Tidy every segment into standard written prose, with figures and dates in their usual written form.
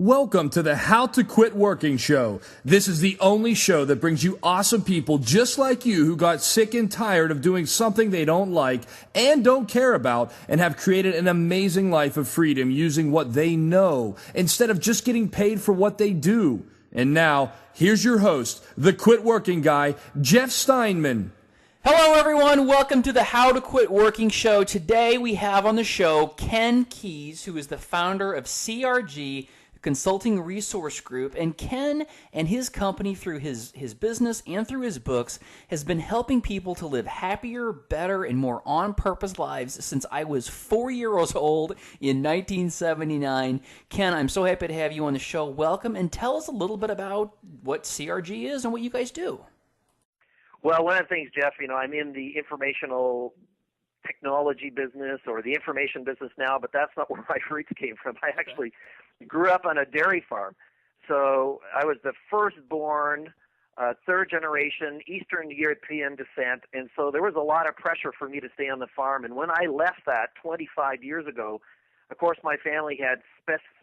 Welcome to the How to Quit Working Show. This is the only show that brings you awesome people just like you who got sick and tired of doing something they don't like and don't care about and have created an amazing life of freedom using what they know instead of just getting paid for what they do. And now, here's your host, the Quit Working Guy, Jeff Steinman. Hello everyone, welcome to the How to Quit Working Show. Today we have on the show Ken Keis, who is the founder of CRG Consulting Resource Group, and Ken and his company through his business and through his books has been helping people to live happier, better, and more on-purpose lives since I was 4 years old in 1979. Ken, I'm so happy to have you on the show. Welcome, and tell us a little bit about what CRG is and what you guys do. Well, one of the things, Jeff, I'm in the informational technology business or the information business now, but that's not where my roots came from. I actually grew up on a dairy farm. So I was the firstborn, third generation, Eastern European descent, and so there was a lot of pressure for me to stay on the farm. And when I left that 25 years ago, of course, my family had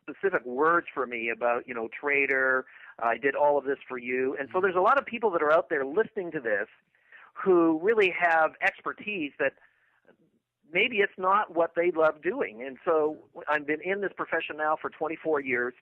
specific words for me about, trader, I did all of this for you. And so there's a lot of people that are out there listening to this who really have expertise that maybe it's not what they love doing. And so I've been in this profession now for 24 years.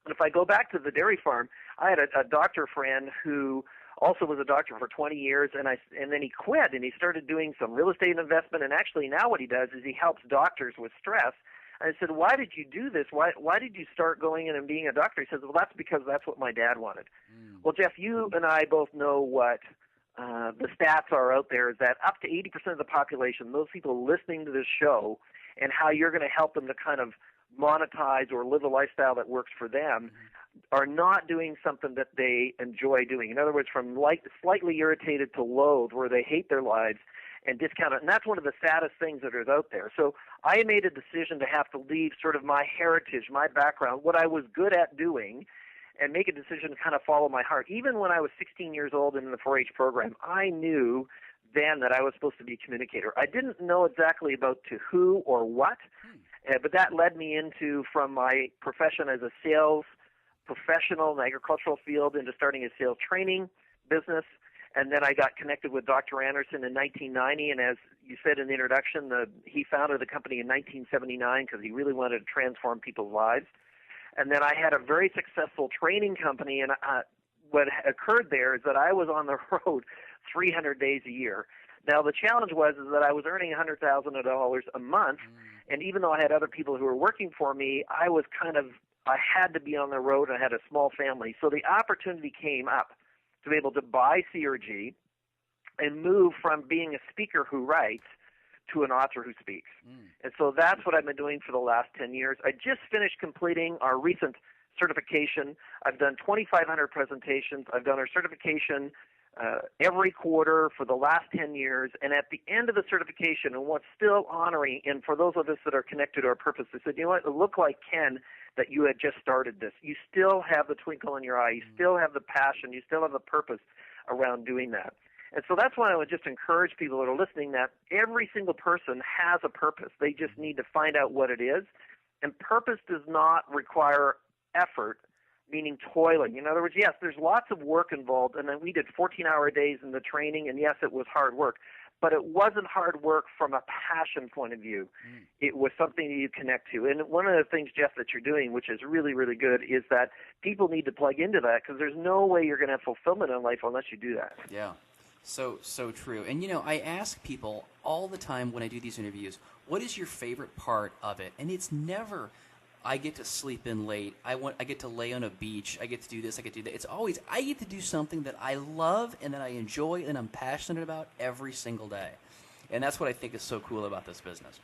And if I go back to the dairy farm, I had a doctor friend who also was a doctor for 20 years, and then he quit, and he started doing some real estate investment. And actually now what he does is he helps doctors with stress. I said, why did you do this? Why did you start going in and being a doctor? He says, well, that's because that's what my dad wanted. Well, Jeff, you and I both know what the stats are out there, is that up to 80% of the population, those people listening to this show and how you're going to help them to kind of monetize or live a lifestyle that works for them, are not doing something that they enjoy doing. In other words, from slightly irritated to loathe, where they hate their lives and discount it. And that's one of the saddest things that is out there. So I made a decision to have to leave sort of my heritage, my background, what I was good at doing, and make a decision to kind of follow my heart. Even when I was 16 years old in the 4-H program, I knew then that I was supposed to be a communicator. I didn't know exactly about to who or what, but that led me into, from my profession as a sales professional in the agricultural field, into starting a sales training business. And then I got connected with Dr. Anderson in 1990, and as you said in the introduction, he founded the company in 1979 because he really wanted to transform people's lives. And then I had a very successful training company, and what occurred there is that I was on the road 300 days a year. Now, the challenge was that I was earning $100,000 a month, and even though I had other people who were working for me, I had to be on the road, and I had a small family. So the opportunity came up to be able to buy CRG and move from being a speaker who writes to an author who speaks. And so that's what I've been doing for the last 10 years. I just finished completing our recent certification. I've done 2,500 presentations. I've done our certification every quarter for the last 10 years. And at the end of the certification, and what's still honoring, and for those of us that are connected to our purpose, they said, you know what, it looked like, Ken, that you had just started this. You still have the twinkle in your eye. You still have the passion. You still have the purpose around doing that. And so that's why I would just encourage people that are listening that every single person has a purpose. They just need to find out what it is. And purpose does not require effort, meaning toiling. In other words, yes, there's lots of work involved, and then we did 14-hour days in the training, and yes, it was hard work. But it wasn't hard work from a passion point of view. It was something that you connect to. And one of the things, Jeff, that you're doing, which is really, really good, is that people need to plug into that, because there's no way you're going to have fulfillment in life unless you do that. Yeah, so true. And, I ask people all the time when I do these interviews, what is your favorite part of it? And it's never, I get to sleep in late, I get to lay on a beach, I get to do this, I get to do that. It's always, I get to do something that I love and that I enjoy and I'm passionate about every single day. And that's what I think is so cool about this business.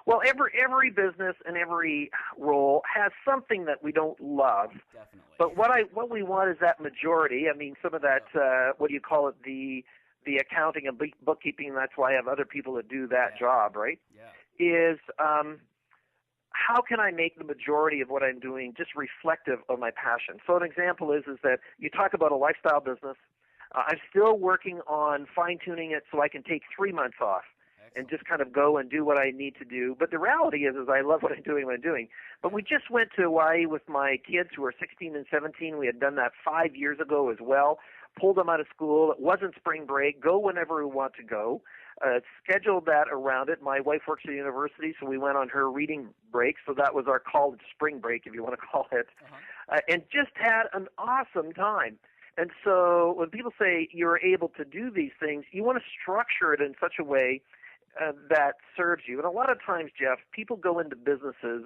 Well, every business and every role has something that we don't love. Definitely. But what we want is that majority. I mean, some of that, what do you call it, the accounting and bookkeeping, that's why I have other people that do that job, right? Yeah. Is how can I make the majority of what I'm doing just reflective of my passion? So an example is that you talk about a lifestyle business. I'm still working on fine-tuning it so I can take 3 months off. and just kind of go and do what I need to do. But the reality is I love what I'm doing. But we just went to Hawaii with my kids who are 16 and 17. We had done that 5 years ago as well. Pulled them out of school. It wasn't spring break. Go whenever we want to go. Scheduled that around it. My wife works at a university, so we went on her reading break. So that was our college spring break, if you want to call it. And just had an awesome time. And so when people say you're able to do these things, you want to structure it in such a way that serves you. And a lot of times, Jeff, people go into businesses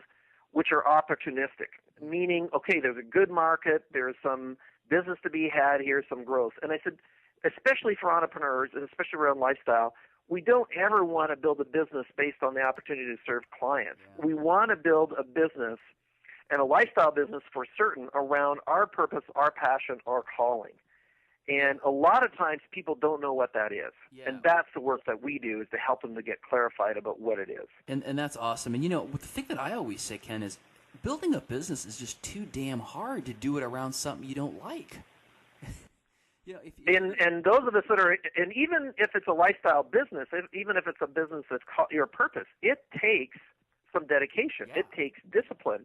which are opportunistic, meaning, okay, there's a good market, there's some business to be had here, some growth. And I said, especially for entrepreneurs and especially around lifestyle, we don't ever want to build a business based on the opportunity to serve clients. Yeah. We want to build a business and a lifestyle business for certain around our purpose, our passion, our calling. And a lot of times people don't know what that is. Yeah. And that's the work that we do, is to help them to get clarified about what it is. And that's awesome. And, you know, the thing that I always say, Ken, is building a business is just too damn hard to do it around something you don't like. You know, and those of us that are, and even if it's a lifestyle business, even if it's a business that's called your purpose, it takes some dedication. Yeah. It takes discipline.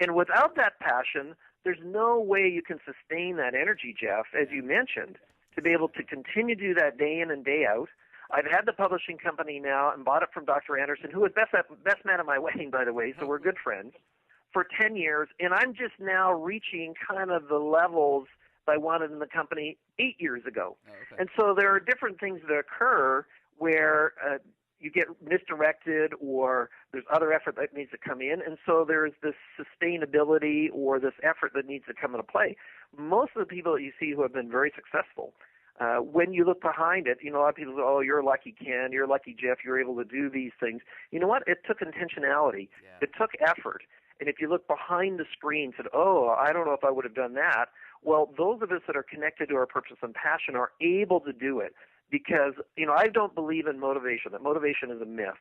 And without that passion, there's no way you can sustain that energy, Jeff, as you mentioned, to be able to continue to do that day in and day out. I've had the publishing company now and bought it from Dr. Anderson, who was best man at my wedding, by the way, so we're good friends, for 10 years. And I'm just now reaching kind of the levels I wanted in the company 8 years ago. Oh, okay. And so there are different things that occur where you get misdirected, or there's other effort that needs to come in, and so there's this sustainability or this effort that needs to come into play. Most of the people that you see who have been very successful, when you look behind it, you know, a lot of people say, oh, you're lucky, Ken, you're lucky, Jeff, you're able to do these things. You know what? It took intentionality. Yeah. It took effort. And if you look behind the screen and said, oh, I don't know if I would have done that, well, those of us that are connected to our purpose and passion are able to do it. Because, you know, I don't believe in motivation. That motivation is a myth.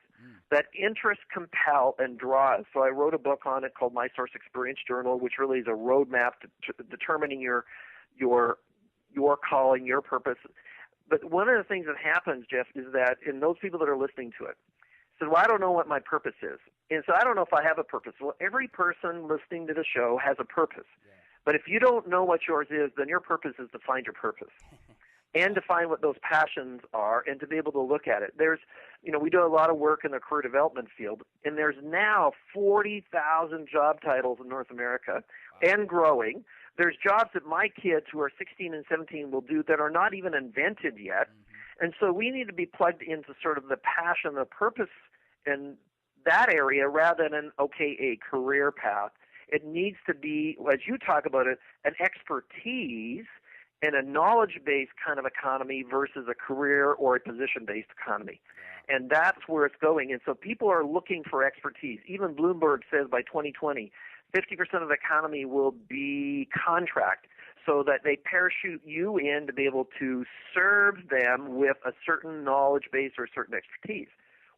That interests compel and draws. So I wrote a book on it called My Source Experience Journal, which really is a roadmap to determining your calling, your purpose. But one of the things that happens, Jeff, is that in those people that are listening to it, said, well, I don't know what my purpose is. And so I don't know if I have a purpose. Well, every person listening to the show has a purpose. Yeah. But if you don't know what yours is, then your purpose is to find your purpose. And to find what those passions are, and to be able to look at it. There's, you know, we do a lot of work in the career development field, and there's now 40,000 job titles in North America, and growing. There's jobs that my kids who are 16 and 17 will do that are not even invented yet. And so we need to be plugged into sort of the passion, the purpose in that area, rather than, okay, a career path. It needs to be, as you talk about it, an expertise and a knowledge-based kind of economy versus a career or a position-based economy. Yeah. And that's where it's going. And so people are looking for expertise. Even Bloomberg says by 2020, 50% of the economy will be contract, so that they parachute you in to be able to serve them with a certain knowledge base or a certain expertise.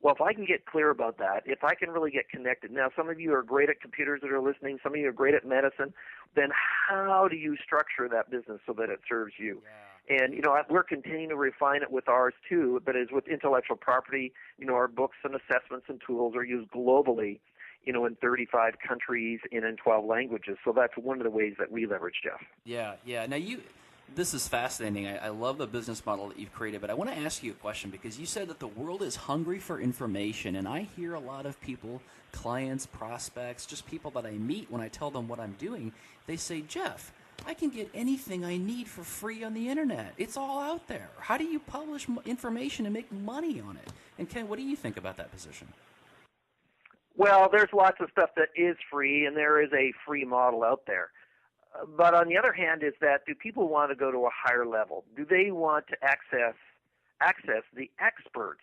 Well, if I can get clear about that, if I can really get connected. Now, some of you are great at computers that are listening. Some of you are great at medicine. Then how do you structure that business so that it serves you? Yeah. And, you know, we're continuing to refine it with ours, too. But as with intellectual property, you know, our books and assessments and tools are used globally, you know, in 35 countries and in 12 languages. So that's one of the ways that we leverage, Jeff. Yeah, yeah. Now, this is fascinating. I love the business model that you've created, but I want to ask you a question, because you said that the world is hungry for information, and I hear a lot of people, clients, prospects, just people that I meet, when I tell them what I'm doing, they say, Jeff, I can get anything I need for free on the internet. It's all out there. How do you publish information and make money on it? And Ken, what do you think about that position? Well, there's lots of stuff that is free, and there is a free model out there. But on the other hand, is that do people want to go to a higher level? Do they want to access the experts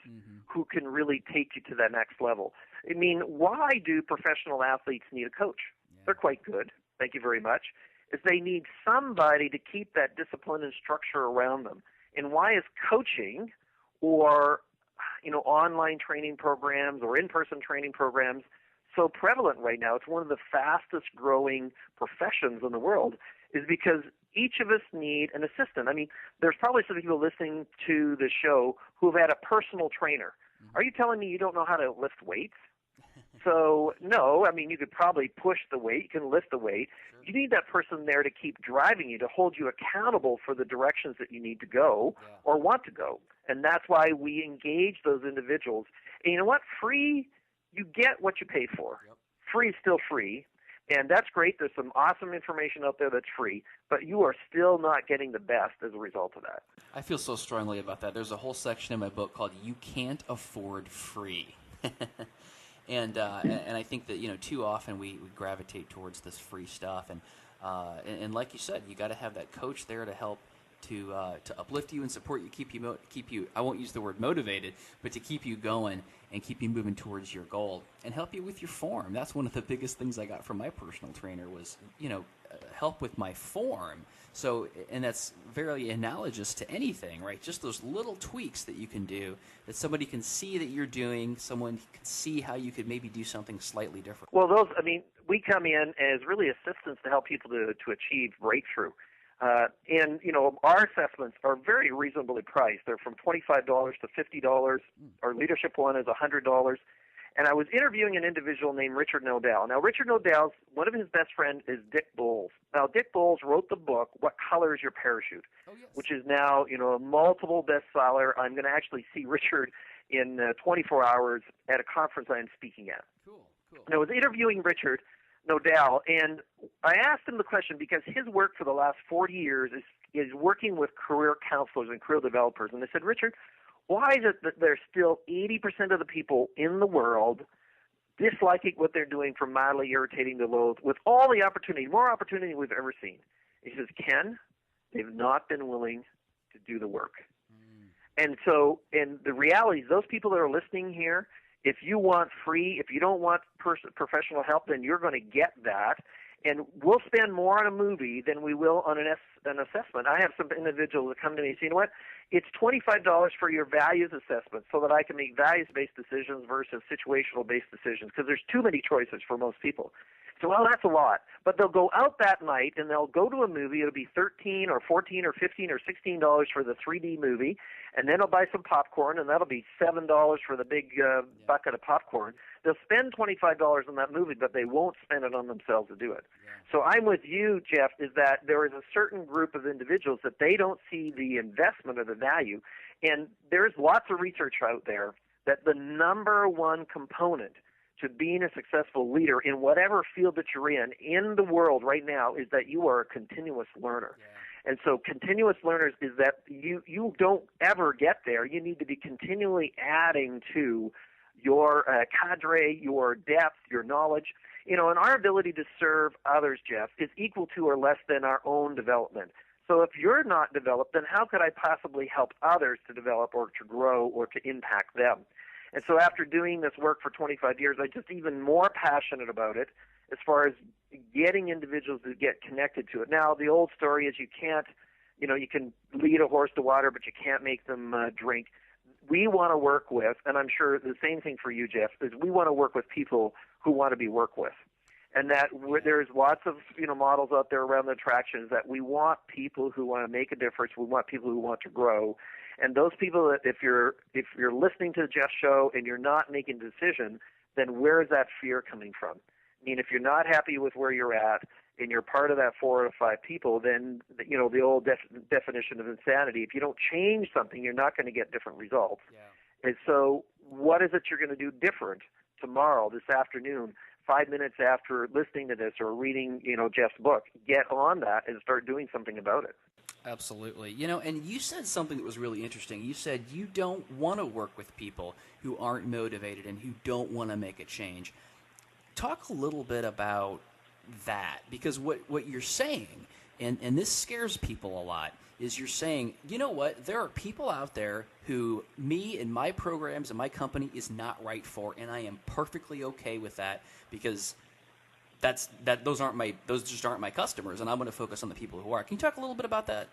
who can really take you to that next level? I mean, why do professional athletes need a coach? Yeah. They're quite good. Thank you very much. Is they need somebody to keep that discipline and structure around them. And why is coaching, or, you know, online training programs or in-person training programs so prevalent right now? It's one of the fastest growing professions in the world, is because each of us need an assistant. I mean, there's probably some people listening to the show who have had a personal trainer. Are you telling me you don't know how to lift weights? So, no, I mean, you could probably push the weight. You can lift the weight. Sure. You need that person there to keep driving you, to hold you accountable for the directions that you need to go or want to go. And that's why we engage those individuals. And you know what? Free, you get what you pay for. Yep. Free is still free. And that's great. There's some awesome information out there that's free, but you are still not getting the best as a result of that. I feel so strongly about that. There's a whole section in my book called "You Can't Afford Free," and I think that too often we gravitate towards this free stuff, and like you said, you got to have that coach there to help to uplift you and support you, keep you. I won't use the word motivated, but to keep you going and keep you moving towards your goal and help you with your form. That's one of the biggest things I got from my personal trainer was help with my form. So, and that's very analogous to anything, right? Just those little tweaks that you can do that somebody can see that you're doing, someone can see how you could maybe do something slightly different. Well, we come in as really assistants to help people to achieve breakthrough. And our assessments are very reasonably priced. They're from $25 to $50. Our leadership one is $100. And I was interviewing an individual named Richard Nodell. Now, Richard Nodell's, one of his best friends is Dick Bowles. Now, Dick Bowles wrote the book, What Color is Your Parachute? Oh, yes. Which is now, a multiple bestseller. I'm going to actually see Richard in 24 hours at a conference I am speaking at. Cool. And I was interviewing Richard Nodell, and I asked him the question because his work for the last 40 years is working with career counselors and career developers. And I said, Richard, why is it that there's still 80% of the people in the world disliking what they're doing from mildly irritating to loathe with all the opportunity, more opportunity than we've ever seen? He says, Ken, they've not been willing to do the work. And the reality is those people that are listening here, if you want free, if you don't want professional help, then you're going to get that. And we'll spend more on a movie than we will on an assessment. I have some individuals that come to me and say, you know what, it's $25 for your values assessment so that I can make values-based decisions versus situational-based decisions because there's too many choices for most people. So, well, that's a lot. But they'll go out that night and they'll go to a movie. It'll be $13 or $14 or $15 or $16 for the 3D movie, and then they'll buy some popcorn, and that'll be $7 for the big bucket of popcorn. They'll spend $25 on that movie, but they won't spend it on themselves to do it. Yeah. So I'm with you, Jeff, is that there is a certain group of individuals that they don't see the investment or the value, and there's lots of research out there that the number one component to being a successful leader in whatever field that you're in the world right now is that you are a continuous learner. Yeah. And so continuous learners is that you don't ever get there. You need to be continually adding to your cadre, your depth, your knowledge. And our ability to serve others, Jeff, is equal to or less than our own development. So if you're not developed, then how could I possibly help others to develop or to grow or to impact them? And so after doing this work for 25 years, I'm just even more passionate about it as far as getting individuals to get connected to it. Now, the old story is you can lead a horse to water, but you can't make them drink. We want to work with, and I'm sure the same thing for you, Jeff, is we want to work with people who want to be worked with. And that there's lots of models out there around the attractions that we want people who want to make a difference. We want people who want to grow. And those people that if you're listening to Jeff's show and you're not making a decision, then where is that fear coming from? I mean, if you're not happy with where you're at and you're part of that 4 to 5 people, then the old definition of insanity. If you don't change something, you're not going to get different results. Yeah. And so, what is it you're going to do different tomorrow, this afternoon, 5 minutes after listening to this or reading Jeff's book? Get on that and start doing something about it. Absolutely. And you said something that was really interesting. You said you don't want to work with people who aren't motivated and who don't want to make a change. Talk a little bit about that, because what you're saying, and this scares people a lot, is you're saying, you know what, there are people out there who me and my programs and my company is not right for, and I am perfectly okay with that because those just aren't my customers, and I'm going to focus on the people who are. Can you talk a little bit about that?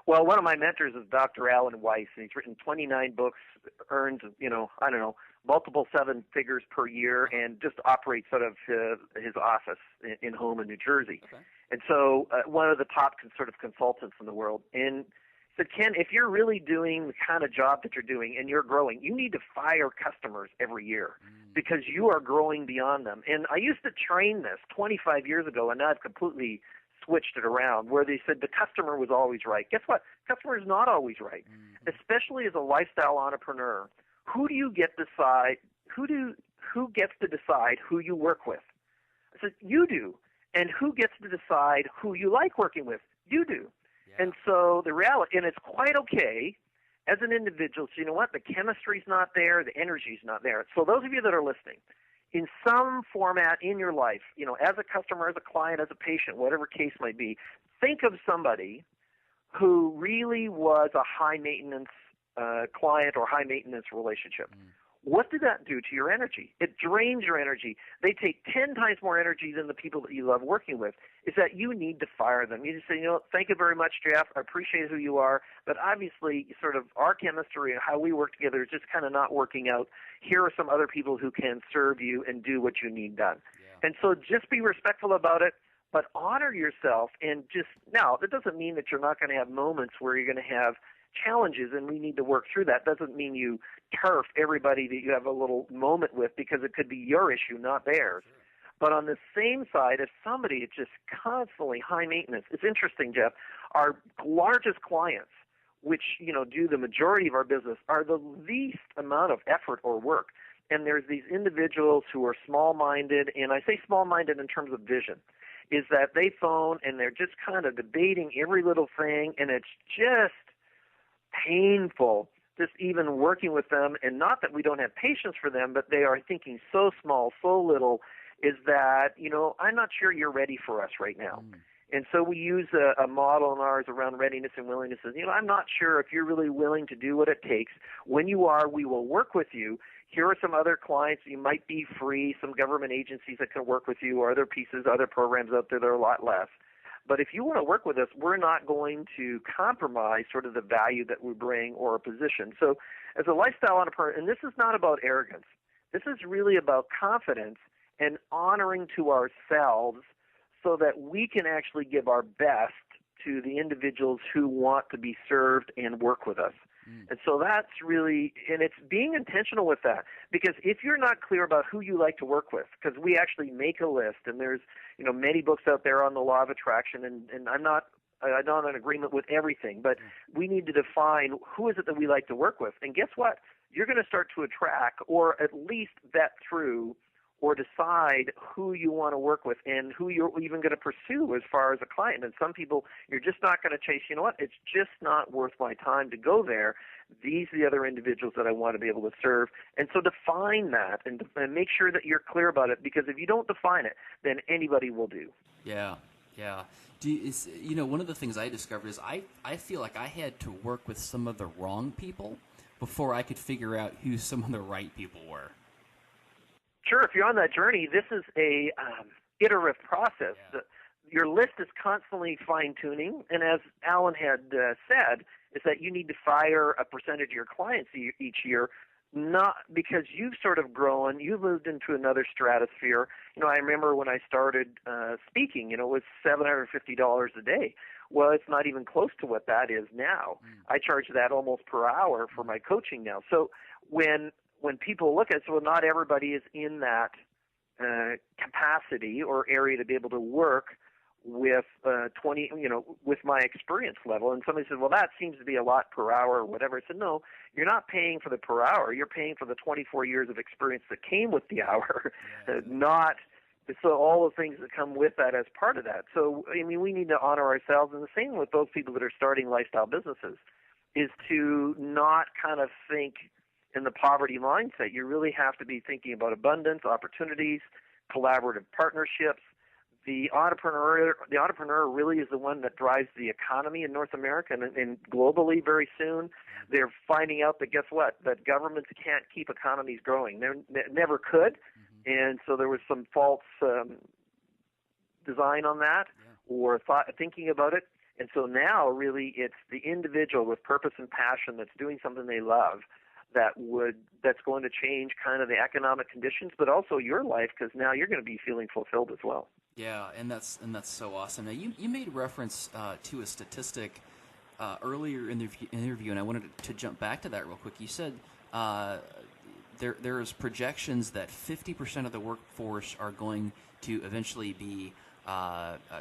Well, one of my mentors is Dr. Alan Weiss, and he's written 29 books, earned, multiple 7 figures per year, and just operates out of his office in Houma, New Jersey. Okay. And so one of the top sort of consultants in the world. And So Ken, if you're really doing the kind of job that you're doing and you're growing, you need to fire customers every year because you are growing beyond them. And I used to train this 25 years ago, and now I've completely switched it around, where they said the customer was always right. Guess what? Customer is not always right, especially as a lifestyle entrepreneur. Who do you get to decide? Who gets to decide who you work with? I said, you do. And who gets to decide who you like working with? You do. Yeah. And so the reality, and it's quite okay as an individual. So you know what? The chemistry's not there. The energy's not there. So those of you that are listening, in some format in your life, you know, as a customer, as a client, as a patient, whatever case might be, think of somebody who really was a high-maintenance client or high-maintenance relationship. What did that do to your energy? It drains your energy. They take 10 times more energy than the people that you love working with. Is that you need to fire them. You just say, you know, thank you very much, Jeff. I appreciate who you are, but obviously sort of our chemistry and how we work together is just kind of not working out. Here are some other people who can serve you and do what you need done. Yeah. And so just be respectful about it, but honor yourself. And just now, that doesn't mean that you're not going to have moments where you're going to have challenges, and we need to work through that. Doesn't mean you turf everybody that you have a little moment with, because it could be your issue, not theirs. But on the same side, if somebody is just constantly high maintenance, it's interesting, Jeff, our largest clients, which, you know, do the majority of our business, are the least amount of effort or work. And there's these individuals who are small-minded, and I say small-minded in terms of vision, is that they phone and they're just kind of debating every little thing, and it's just painful just even working with them. And not that we don't have patience for them, but they are thinking so small, so little, is that, you know, I'm not sure you're ready for us right now. And so we use a model in ours around readiness and willingness. You know, I'm not sure if you're really willing to do what it takes. When you are, we will work with you. Here are some other clients. You might be free, some government agencies that can work with you, or other pieces, other programs out there that are a lot less. But if you want to work with us, we're not going to compromise sort of the value that we bring or a position. So as a lifestyle entrepreneur, and this is not about arrogance, this is really about confidence and honoring to ourselves so that we can actually give our best to the individuals who want to be served and work with us. And so that's really, and it's being intentional with that, because if you're not clear about who you like to work with, because we actually make a list, and there's, you know, many books out there on the law of attraction, and I'm not in agreement with everything, but we need to define who is it that we like to work with. And guess what? You're going to start to attract, or at least vet through, or decide who you want to work with and who you're even going to pursue as far as a client. And some people, you're just not going to chase. You know what? It's just not worth my time to go there. These are the other individuals that I want to be able to serve. And so define that and make sure that you're clear about it, because if you don't define it, then anybody will do. Yeah, yeah. You know, one of the things I discovered is I feel like I had to work with some of the wrong people before I could figure out who some of the right people were. Sure, if you're on that journey, this is a iterative process. Yeah. Your list is constantly fine-tuning, and as Alan had said, is that you need to fire a percentage of your clients each year, not because you've sort of grown, you've moved into another stratosphere. You know, I remember when I started speaking, you know, it was $750 a day. Well, it's not even close to what that is now. I charge that almost per hour for my coaching now. So when people look at it, so not everybody is in that capacity or area to be able to work with 20, you know, with my experience level. And somebody says, well, that seems to be a lot per hour or whatever. I said, no, you're not paying for the per hour. You're paying for the 24 years of experience that came with the hour, not so all the things that come with that as part of that. So, I mean, we need to honor ourselves. And the same with those people that are starting lifestyle businesses is to not kind of think in the poverty mindset. You really have to be thinking about abundance, opportunities, collaborative partnerships. The entrepreneur really is the one that drives the economy in North America and globally very soon. They're finding out that, guess what, that governments can't keep economies growing. They never could. And so there was some false design on that or thinking about it. And so now really it's the individual with purpose and passion that's doing something they love that's going to change kind of the economic conditions, but also your life, because now you're going to be feeling fulfilled as well. Yeah, and that's so awesome. Now you made reference to a statistic earlier in the interview, and I wanted to jump back to that real quick. You said there's projections that 50% of the workforce are going to eventually be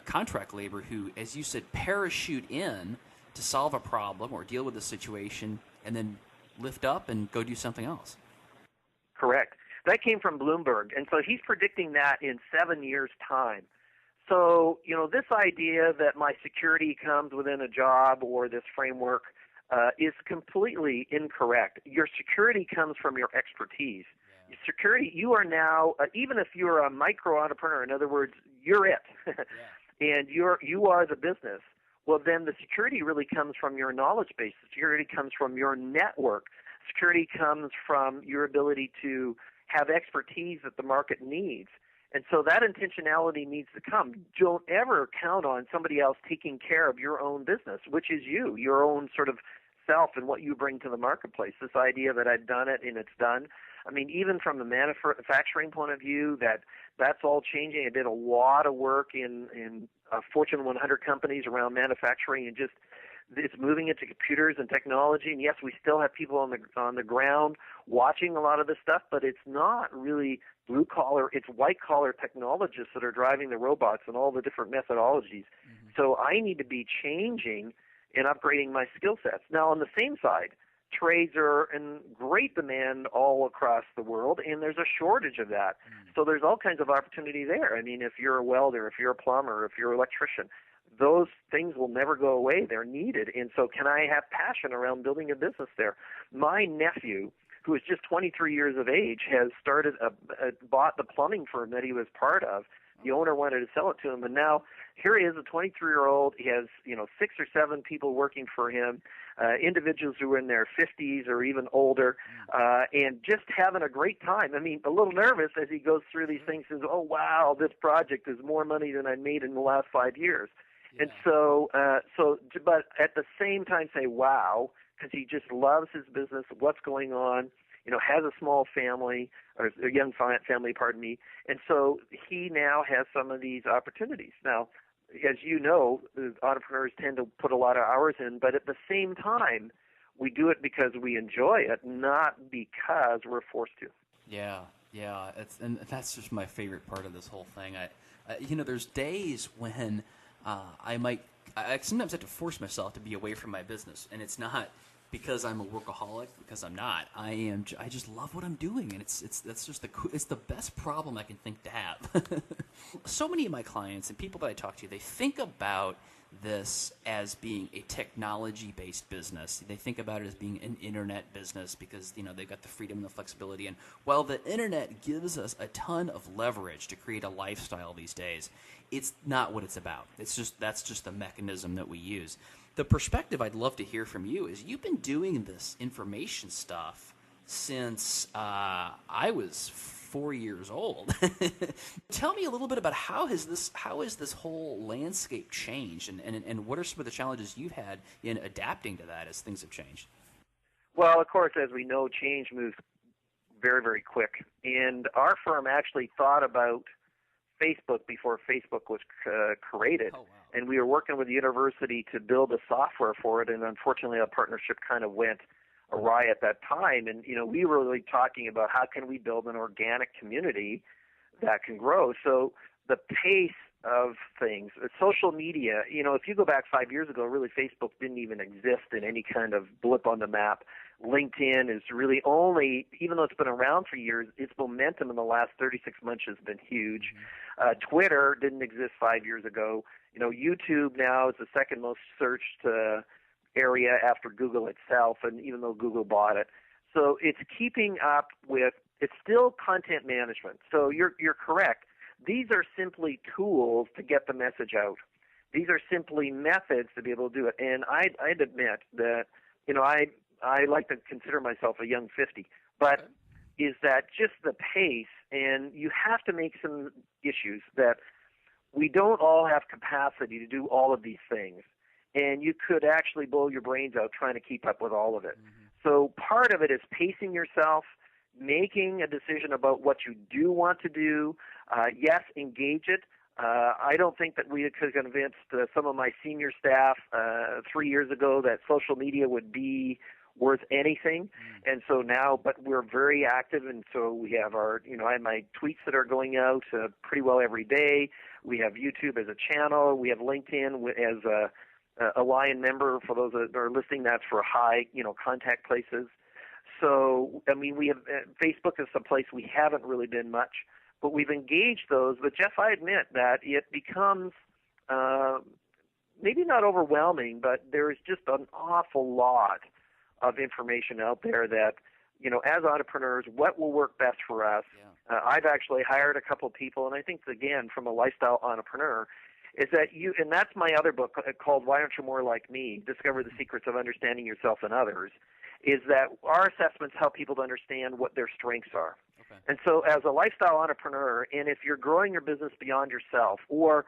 contract labor who, as you said, parachute in to solve a problem or deal with a situation and then lift up and go do something else. Correct. That came from Bloomberg, and so he's predicting that in 7 years' time. So, this idea that my security comes within a job or this framework is completely incorrect. Your security comes from your expertise. Yeah. Security, you are now, even if you're a micro-entrepreneur, in other words, you're it, and you are the business, well, then the security really comes from your knowledge base. Security comes from your network. Security comes from your ability to have expertise that the market needs. And so that intentionality needs to come. Don't ever count on somebody else taking care of your own business, which is you, your own sort of self and what you bring to the marketplace. This idea that I've done it and it's done. I mean, even from the manufacturing point of view, that's all changing. I did a lot of work in Fortune 100 companies around manufacturing, and just it's moving into computers and technology. And yes, we still have people on the ground watching a lot of this stuff, but it's not really blue collar. It's white collar technologists that are driving the robots and all the different methodologies. Mm-hmm. So I need to be changing and upgrading my skill sets. Now, on the same side, trades are in great demand all across the world, and there's a shortage of that. Mm. So there's all kinds of opportunity there. I mean, if you're a welder, if you're a plumber, if you're an electrician, those things will never go away. They're needed. And so can I have passion around building a business there? My nephew, who is just 23 years of age, has bought the plumbing firm that he was part of. The owner wanted to sell it to him, and now here he is, a 23-year-old. He has 6 or 7 people working for him, individuals who are in their 50s or even older, and just having a great time. I mean, a little nervous as he goes through these things. Says, "Oh wow, this project is more money than I made in the last 5 years." Yeah. And but at the same time, say wow, because he just loves his business, what's going on. Has a small family, or a young family, pardon me, and so he now has some of these opportunities. Now, as you know, entrepreneurs tend to put a lot of hours in, but at the same time, we do it because we enjoy it, not because we're forced to. Yeah, and that's just my favorite part of this whole thing. There's days when I sometimes have to force myself to be away from my business, and it's not because I'm a workaholic, because I'm not. I just love what I'm doing, and it's the best problem I can think to have. So many of my clients and people that I talk to, they think about this as being a technology-based business. They think about it as being an internet business because they've got the freedom and the flexibility. And while the internet gives us a ton of leverage to create a lifestyle these days, it's not what it's about. That's just the mechanism that we use. The perspective I'd love to hear from you is you've been doing this information stuff since I was 4 years old. Tell me a little bit about how has this whole landscape changed, and what are some of the challenges you've had in adapting to that as things have changed? Well, of course, as we know, change moves very, very quick. And our firm actually thought about Facebook before Facebook was created. Oh, wow. And we were working with the university to build a software for it, and unfortunately our partnership kind of went awry at that time. And, we were really talking about how can we build an organic community that can grow. So the pace of things, social media, if you go back 5 years ago, really Facebook didn't even exist in any kind of blip on the map. LinkedIn is really only, even though it's been around for years, its momentum in the last 36 months has been huge. Twitter didn't exist 5 years ago. YouTube now is the second most searched area after Google itself, and even though Google bought it. So it's keeping up with, it's still content management. So you're correct. These are simply tools to get the message out. These are simply methods to be able to do it. And I'd admit that, I like to consider myself a young 50, but is that just the pace, and you have to make some issues that we don't all have capacity to do all of these things, and you could actually blow your brains out trying to keep up with all of it. Mm-hmm. So part of it is pacing yourself, making a decision about what you do want to do. Yes, engage it. I don't think that we could have convinced some of my senior staff 3 years ago that social media would be worth anything. And so now, but we're very active, and so we have our, I have my tweets that are going out pretty well every day. We have YouTube as a channel. We have LinkedIn as a Lion member. For those that are listening, that's for high, contact places. So, we have Facebook is some place we haven't really been much, but we've engaged those. But Jeff, I admit that it becomes maybe not overwhelming, but there is just an awful lot of information out there that, as entrepreneurs, what will work best for us. Yeah. I've actually hired a couple people, and I think, again, from a lifestyle entrepreneur, is that and that's my other book called Why Aren't You More Like Me? Discover the Secrets of Understanding Yourself and Others, is that our assessments help people to understand what their strengths are. Okay. And so as a lifestyle entrepreneur, and if you're growing your business beyond yourself, or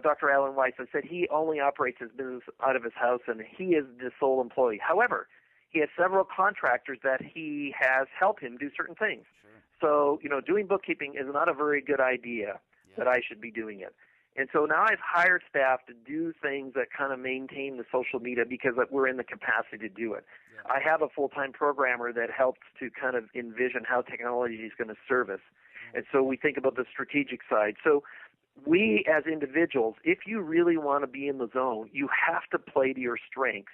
Dr. Alan Weiss has said he only operates his business out of his house and he is the sole employee. However, he has several contractors that he has helped him do certain things. Sure. So, doing bookkeeping is not a very good idea that I should be doing it. And so now I've hired staff to do things that kind of maintain the social media because we're in the capacity to do it. Yeah. I have a full-time programmer that helps to kind of envision how technology is going to serve us. Mm-hmm. And so we think about the strategic side. So we as individuals, if you really want to be in the zone, you have to play to your strengths.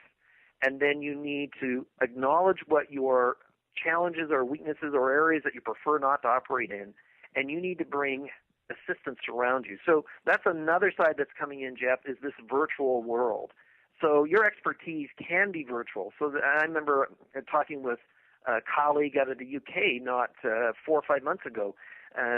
And then you need to acknowledge what your challenges or weaknesses or areas that you prefer not to operate in, and you need to bring assistance around you. So that's another side that's coming in, Jeff, is this virtual world. So your expertise can be virtual. So I remember talking with a colleague out of the UK not 4 or 5 months ago.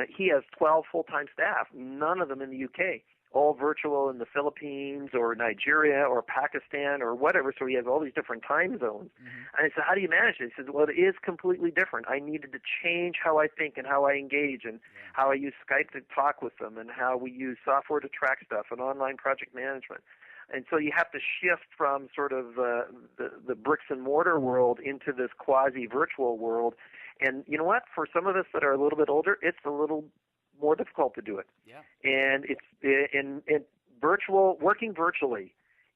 He has 12 full-time staff, none of them in the UK. All virtual in the Philippines or Nigeria or Pakistan or whatever, so he has all these different time zones. Mm-hmm. And I said, how do you manage it? He said, well, it is completely different. I needed to change how I think and how I engage and how I use Skype to talk with them and how we use software to track stuff and online project management. And so you have to shift from sort of the bricks and mortar world into this quasi-virtual world. And you know what? For some of us that are a little bit older, it's a little more difficult to do it. Yeah. And it's working virtually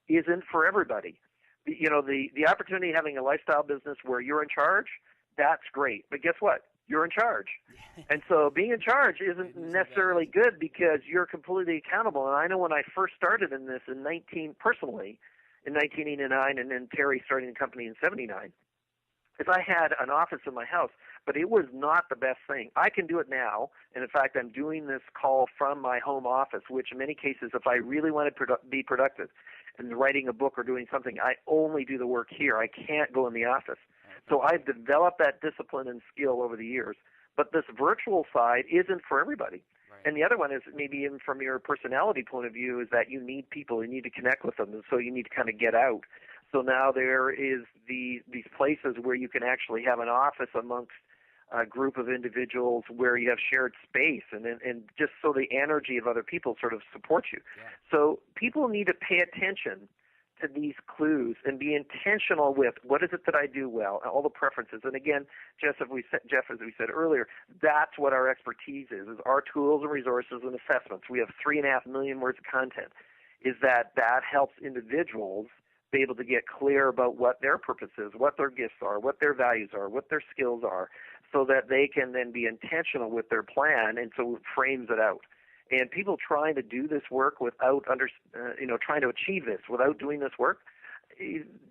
isn't for everybody. The opportunity of having a lifestyle business where you're in charge, that's great. But guess what? You're in charge. And so being in charge isn't necessarily good because you're completely accountable. And I know when I first started in this in 1989, and then Terry starting the company in 79, is I had an office in my house, but it was not the best thing. I can do it now, and in fact, I'm doing this call from my home office, which in many cases, if I really want to be productive and writing a book or doing something, I only do the work here. I can't go in the office. So I've developed that discipline and skill over the years, but this virtual side isn't for everybody. Right. And the other one is maybe even from your personality point of view is that you need people, you need to connect with them, and so you need to kind of get out. So now there is these places where you can actually have an office amongst a group of individuals where you have shared space and just so the energy of other people sort of supports you. Yeah. So people need to pay attention to these clues and be intentional with what is it that I do well, all the preferences. And again, Jeff, as we said earlier, that's what our expertise is our tools and resources and assessments. We have 3.5 million words of content. Is that helps individuals be able to get clear about what their purpose is, what their gifts are, what their values are, what their skills are, so that they can then be intentional with their plan, and so it frames it out. And people trying to do this work without trying to achieve this without doing this work,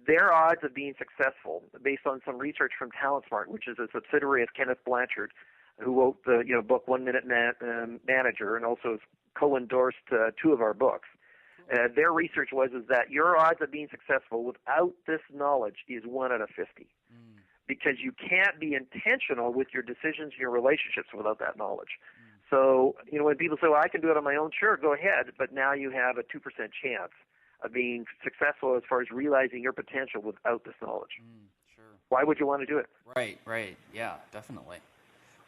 their odds of being successful, based on some research from TalentSmart, which is a subsidiary of Kenneth Blanchard, who wrote the book 1 Minute Manager, and also has co-endorsed 2 of our books. Their research was that your odds of being successful without this knowledge is 1 out of 50, because you can't be intentional with your decisions and your relationships without that knowledge. So, when people say, well, I can do it on my own, sure, go ahead, but now you have a 2% chance of being successful as far as realizing your potential without this knowledge. Sure. Why would you want to do it? Right. Yeah, definitely.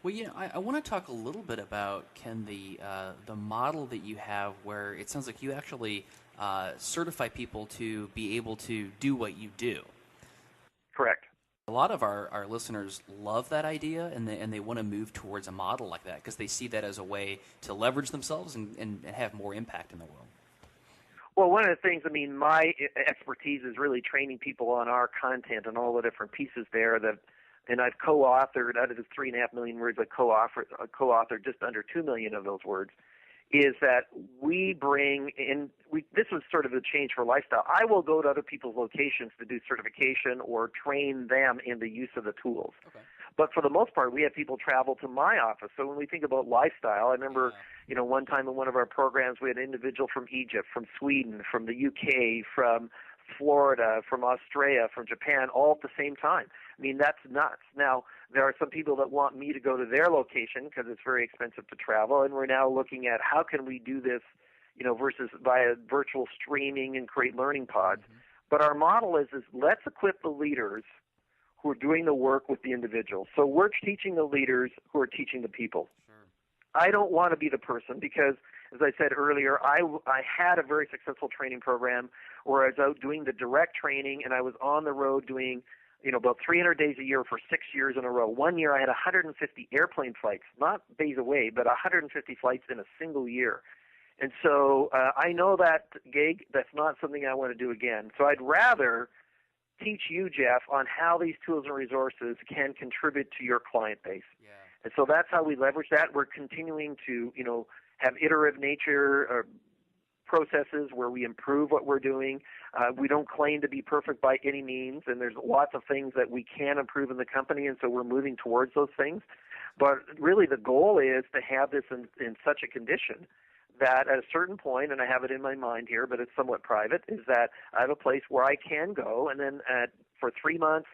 Well, I want to talk a little bit about, Ken, the model that you have where it sounds like you actually certify people to be able to do what you do. Correct. A lot of our listeners love that idea, and they want to move towards a model like that because they see that as a way to leverage themselves and have more impact in the world. Well, one of the things, I mean, my expertise is really training people on our content and all the different pieces there and I've co-authored, out of the 3.5 million words, I co-authored just under 2 million of those words, is that we bring in, this was sort of a change for lifestyle. I will go to other people's locations to do certification or train them in the use of the tools. Okay. But for the most part, we have people travel to my office. So when we think about lifestyle, I remember, one time in one of our programs, we had an individual from Egypt, from Sweden, from the UK, from Florida, from Australia, from Japan, all at the same time. I mean, that's nuts. Now, there are some people that want me to go to their location because it's very expensive to travel, and we're now looking at how can we do this, versus via virtual streaming and create learning pods. Mm-hmm. But our model is let's equip the leaders who are doing the work with the individuals. So we're teaching the leaders who are teaching the people. Sure. I don't want to be the person because, as I said earlier, I had a very successful training program where I was out doing the direct training, and I was on the road doing about 300 days a year for 6 years in a row. One year I had 150 airplane flights, not days away, but 150 flights in a single year. And so I know that gig, that's not something I want to do again. So I'd rather teach you, Jeff, on how these tools and resources can contribute to your client base. Yeah. And so that's how we leverage that. We're continuing to, have iterative nature processes where we improve what we're doing. We don't claim to be perfect by any means, and there's lots of things that we can improve in the company, and so we're moving towards those things. But really the goal is to have this in such a condition that at a certain point, and I have it in my mind here, but it's somewhat private, is that I have a place where I can go, and then for 3 months,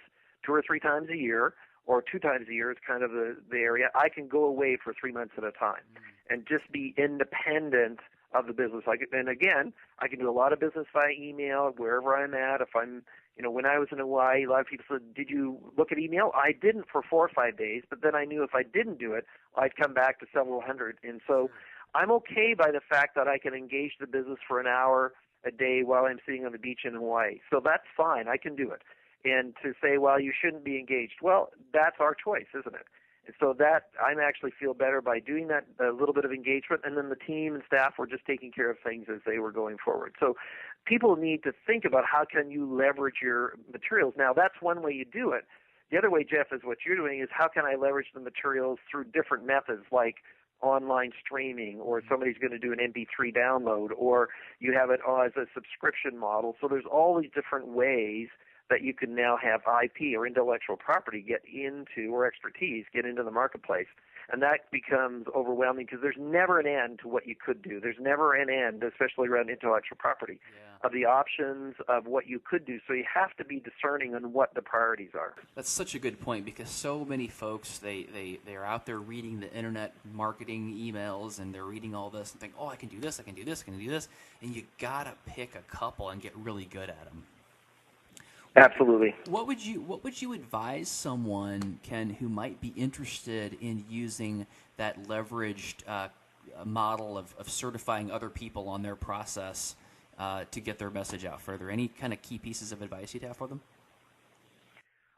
2 or 3 times a year, or 2 times a year is kind of the area, I can go away for 3 months at a time and just be independent of the business. And again, I can do a lot of business via email, wherever I'm at. If I'm, when I was in Hawaii, a lot of people said, did you look at email? I didn't for 4 or 5 days, but then I knew if I didn't do it, I'd come back to several hundred. And so I'm okay by the fact that I can engage the business for an hour a day while I'm sitting on the beach in Hawaii. So that's fine. I can do it. And to say, well, you shouldn't be engaged, well, that's our choice, isn't it? And so that I actually feel better by doing that, a little bit of engagement, and then the team and staff were just taking care of things as they were going forward. So people need to think about how can you leverage your materials. Now, that's one way you do it. The other way, Jeff, is what you're doing is how can I leverage the materials through different methods like online streaming, or somebody's going to do an MP3 download, or you have it as a subscription model. So there's all these different ways that you can now have IP or intellectual property get into, or expertise get into the marketplace. And that becomes overwhelming because there's never an end to what you could do. There's never an end, especially around intellectual property, of the options of what you could do. So you have to be discerning on what the priorities are. That's such a good point because so many folks, they're out there reading the internet marketing emails, and they're reading all this and think, oh, I can do this, I can do this, I can do this. And you got to pick a couple and get really good at them. Absolutely. What would you advise someone, Ken, who might be interested in using that leveraged model of certifying other people on their process to get their message out further? Any kind of key pieces of advice you'd have for them?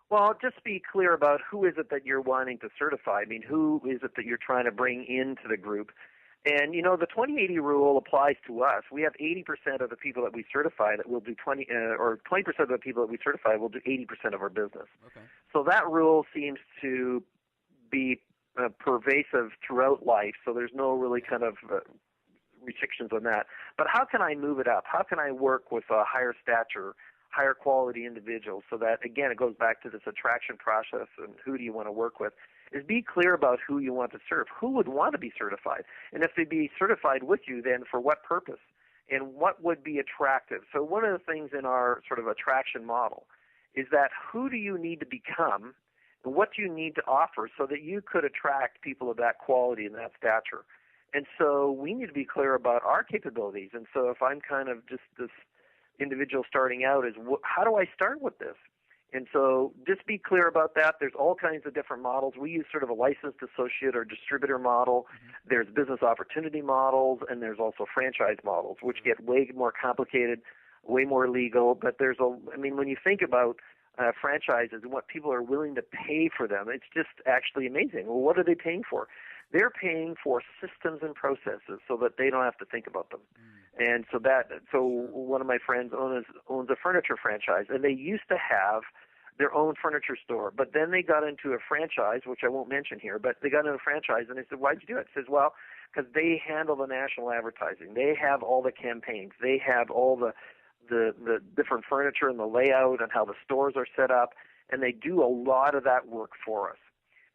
Well, just be clear about who is it that you're wanting to certify. I mean, who is it that you're trying to bring into the group? And, the 20/80 rule applies to us. We have 80% of the people that we certify that will do 20% of the people that we certify will do 80% of our business. Okay. So that rule seems to be pervasive throughout life, so there's no really kind of restrictions on that. But how can I move it up? How can I work with a higher stature, higher quality individuals so that, again, it goes back to this attraction process and who do you want to work with? Is be clear about who you want to serve. Who would want to be certified? And if they'd be certified with you, then for what purpose? And what would be attractive? So one of the things in our sort of attraction model is that who do you need to become and what do you need to offer so that you could attract people of that quality and that stature? And so we need to be clear about our capabilities. And so if I'm kind of just this individual starting out, how do I start with this? And so just be clear about that. There's all kinds of different models. We use sort of a licensed associate or distributor model. Mm-hmm. There's business opportunity models, and there's also franchise models, which get way more complicated, way more legal. But when you think about franchises and what people are willing to pay for them, it's just actually amazing. Well, what are they paying for? They're paying for systems and processes so that they don't have to think about them. And so one of my friends owns a furniture franchise, and they used to have their own furniture store, but then they got into a franchise, which I won't mention here, but they got into a franchise, and they said, why'd you do it? He says, well, because they handle the national advertising. They have all the campaigns. They have all the different furniture and the layout and how the stores are set up, and they do a lot of that work for us.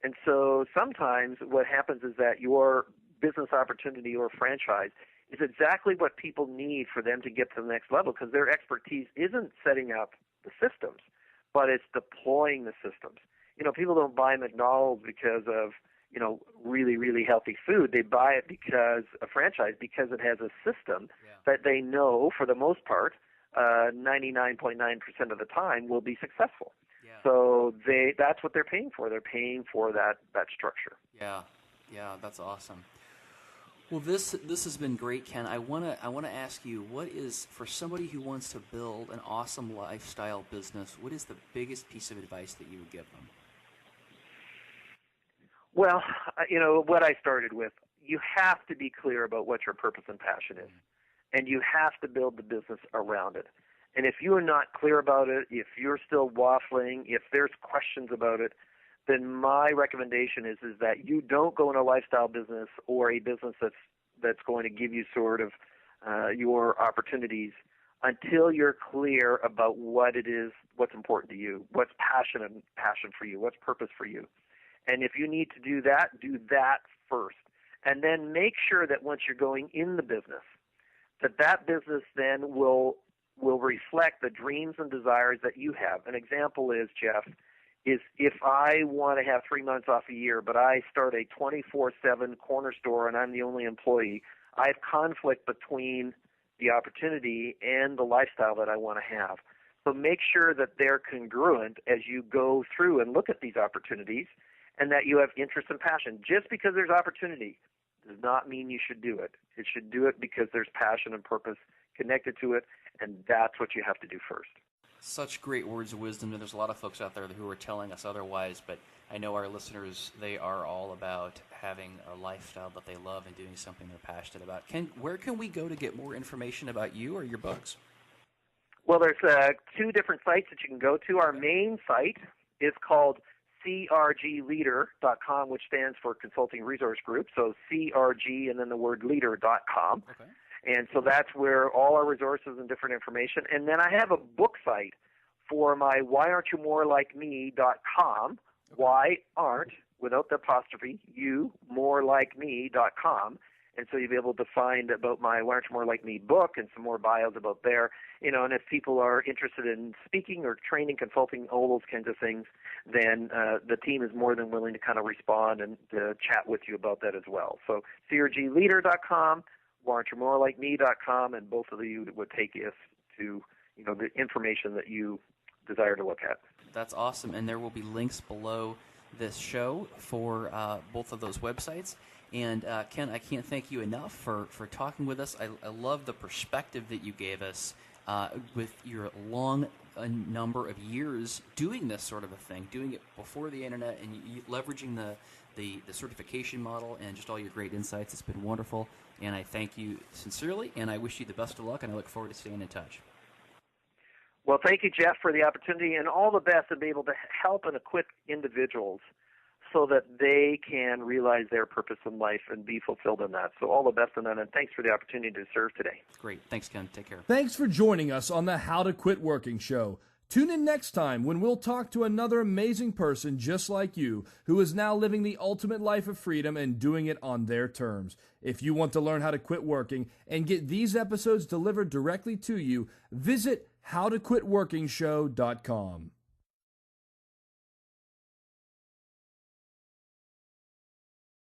And so sometimes what happens is that your business opportunity or franchise is exactly what people need for them to get to the next level, because their expertise isn't setting up the systems, but it's deploying the systems. People don't buy McDonald's because of, really, really healthy food. They buy it because a franchise, because it has a system that they know for the most part, 99.9% of the time will be successful. Yeah. So that's what they're paying for. They're paying for that structure. Yeah, that's awesome. Well, this has been great, Ken. I wanna ask you, what is, for somebody who wants to build an awesome lifestyle business, what is the biggest piece of advice that you would give them? Well, what I started with, you have to be clear about what your purpose and passion is, and you have to build the business around it. And if you are not clear about it, if you're still waffling, if there's questions about it, then my recommendation is that you don't go in a lifestyle business or a business that's going to give you sort of your opportunities until you're clear about what it is, what's important to you, what's passion for you, what's purpose for you. And if you need to do that first. And then make sure that once you're going in the business, that business then will reflect the dreams and desires that you have. An example is, Jeff, is if I want to have 3 months off a year, but I start a 24/7 corner store and I'm the only employee, I have conflict between the opportunity and the lifestyle that I want to have. So make sure that they're congruent as you go through and look at these opportunities, and that you have interest and passion. Just because there's opportunity does not mean you should do it. It should do it because there's passion and purpose connected to it, and that's what you have to do first. Such great words of wisdom, and there's a lot of folks out there who are telling us otherwise, but I know our listeners, they are all about having a lifestyle that they love and doing something they're passionate about. Ken, where can we go to get more information about you or your books? Well, there's 2 different sites that you can go to. Our main site is called crgleader.com, which stands for Consulting Resource Group, so CRG and then the word leader.com. Okay. And so that's where all our resources and different information. And then I have a book site for my whyaren'tyoumorelikeme.com, okay. Why aren't, without the apostrophe, you, morelikeme.com. And so you'll be able to find about my Why Aren't You More Like Me book and some more bios about there. And if people are interested in speaking or training, consulting, all those kinds of things, then the team is more than willing to kind of respond and chat with you about that as well. So crgleader.com, whyaren'tyoumorelikeme.com, and both of you would take us to the information that you desire to look at. That's awesome, and there will be links below this show for both of those websites. And Ken, I can't thank you enough for talking with us. I love the perspective that you gave us with your long number of years doing this sort of a thing, doing it before the internet, and leveraging the certification model and just all your great insights. It's been wonderful, and I thank you sincerely, and I wish you the best of luck, and I look forward to staying in touch. Well, thank you, Jeff, for the opportunity, and all the best to be able to help and equip individuals so that they can realize their purpose in life and be fulfilled in that. So all the best in that, and thanks for the opportunity to serve today. Great. Thanks, Ken. Take care. Thanks for joining us on the How to Quit Working show. Tune in next time when we'll talk to another amazing person just like you who is now living the ultimate life of freedom and doing it on their terms. If you want to learn how to quit working and get these episodes delivered directly to you, visit howtoquitworkingshow.com.